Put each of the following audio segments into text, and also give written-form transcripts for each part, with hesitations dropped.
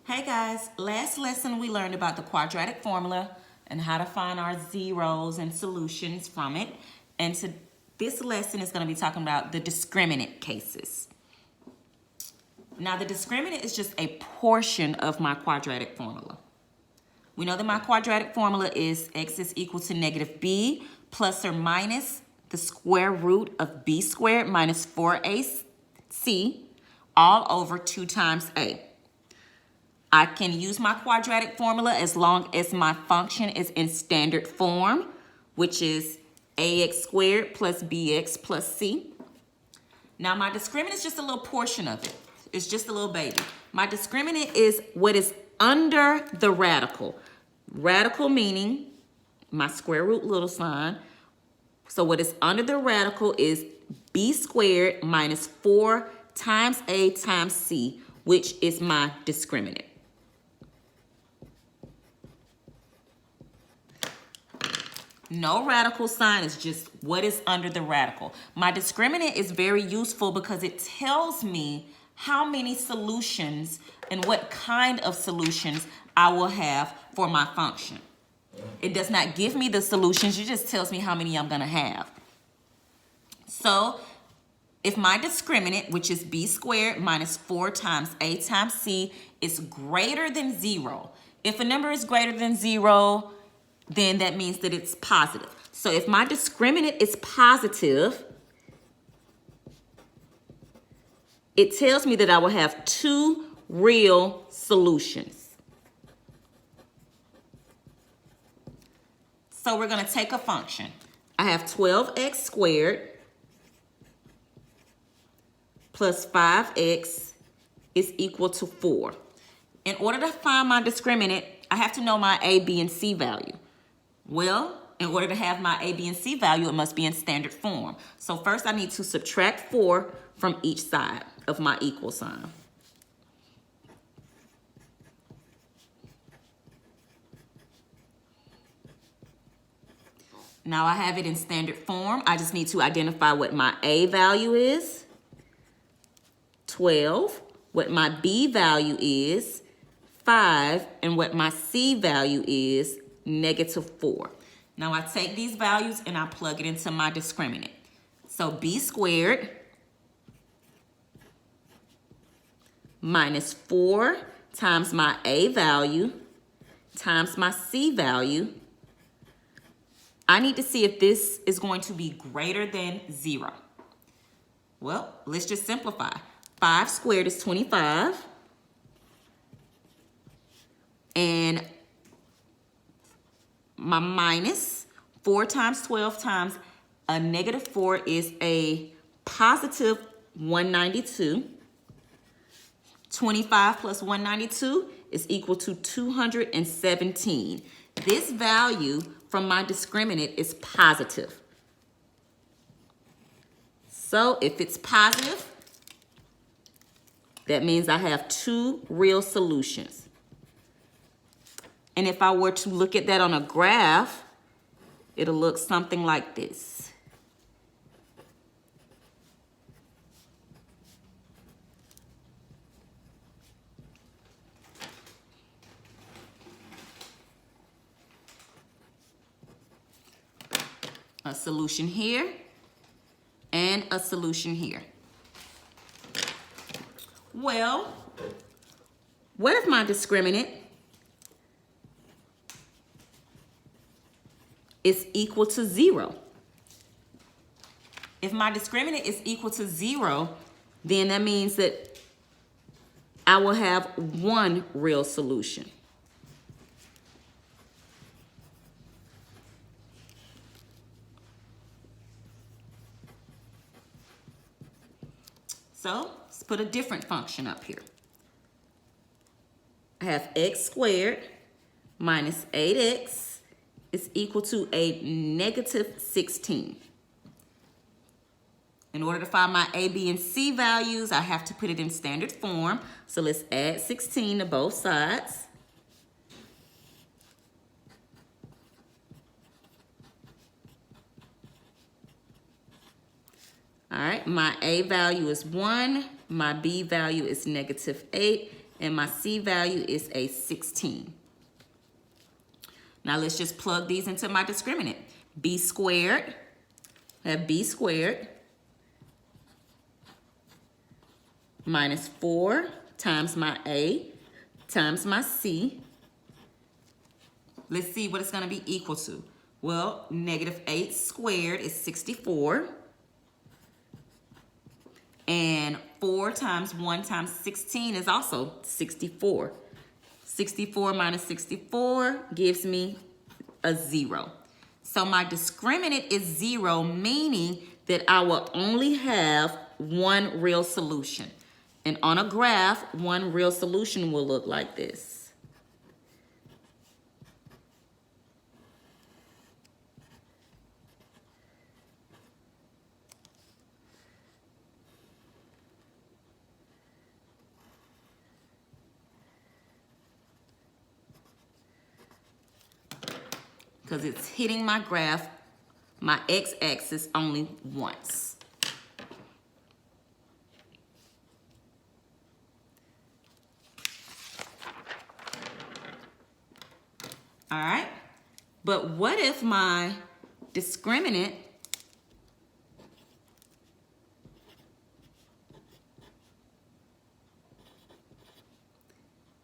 Hey guys, last lesson we learned about the quadratic formula and how to find our zeros and solutions from it. And this lesson is going to be talking about the discriminant cases. Now the discriminant is just a portion of my quadratic formula. We know that my quadratic formula is x is equal to negative b plus or minus the square root of b squared minus 4ac all over 2 times a. I can use my quadratic formula as long as my function is in standard form, which is ax squared plus bx plus c. Now my discriminant is just a little portion of it. It's just a little baby. My discriminant is what is under the radical. Radical meaning my square root little sign. So what is under the radical is b squared minus 4 times a times c, which is my discriminant. No radical sign, is just what is under the radical. My discriminant is very useful because it tells me how many solutions and what kind of solutions I will have for my function. It does not give me the solutions, it just tells me how many I'm gonna have. So if my discriminant, which is b squared minus 4 times a times c, is greater than 0. If a number is greater than 0, then that means that it's positive. So if my discriminant is positive, it tells me that I will have 2 real solutions. So we're going to take a function. I have 12x squared plus 5x is equal to 4. In order to find my discriminant, I have to know my a, b, and c value. Well, in order to have my a, b, and c value, it must be in standard form. So first I need to subtract 4 from each side of my equal sign. Now I have it in standard form. I just need to identify what my a value is, 12, what my b value is, 5, and what my c value is, negative 4. Now I take these values and I plug it into my discriminant. So b squared minus 4 times my a value times my c value. I need to see if this is going to be greater than 0. Well, let's just simplify. 5 squared is 25. And my minus 4 times 12 times a negative 4 is a positive 192. 25 plus 192 is equal to 217. This value from my discriminant is positive. So if it's positive, that means I have 2 real solutions. And if I were to look at that on a graph, it'll look something like this. A solution here and a solution here. Well, what if my discriminant is equal to 0? If my discriminant is equal to 0, then that means that I will have 1 real solution. So let's put a different function up here. I have x squared minus 8x is equal to a negative 16. In order to find my a, b, and c values, I have to put it in standard form. So let's add 16 to both sides. All right, my a value is 1, my b value is negative 8, and my C value is a 16. Now let's just plug these into my discriminant. B squared, I have B squared minus 4 times my A times my C. Let's see what it's gonna be equal to. Well, negative 8 squared is 64. And 4 times 1 times 16 is also 64. 64 minus 64 gives me a 0. So my discriminant is 0, meaning that I will only have one real solution. And on a graph, one real solution will look like this. Because it's hitting my graph, my x-axis only once. All right, but what if my discriminant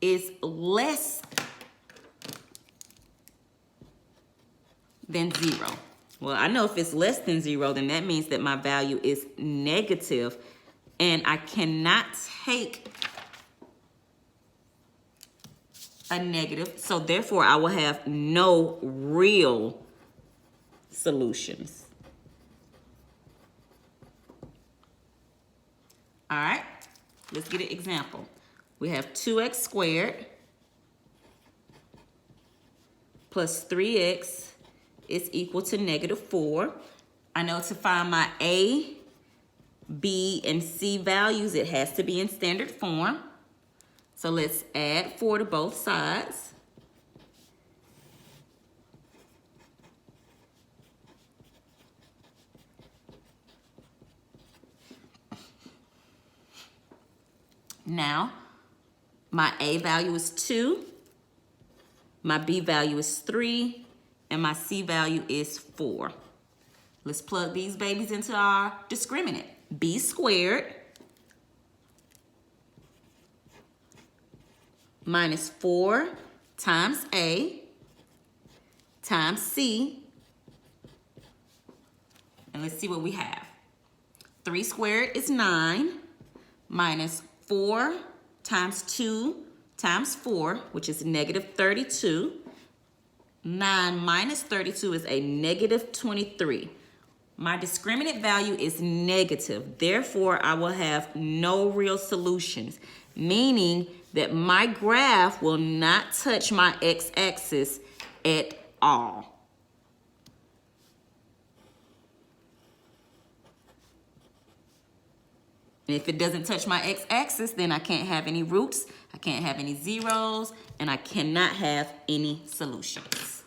is less than 0? Well, I know if it's less than 0, then that means that my value is negative, and I cannot take a negative, so therefore I will have no real solutions. All right, let's get an example. We have 2x squared plus 3x is equal to negative 4. I know to find my A, B, and C values, it has to be in standard form. So let's add 4 to both sides. Now, my A value is 2, my B value is 3, and my C value is 4. Let's plug these babies into our discriminant. B squared minus 4 times A times C. And let's see what we have. 3 squared is 9 minus 4 times 2 times 4, which is negative 32. 9 minus 32 is a negative 23. My discriminant value is negative. Therefore, I will have no real solutions, meaning that my graph will not touch my x-axis at all. And if it doesn't touch my x-axis, then I can't have any roots, I can't have any zeros, and I cannot have any solutions.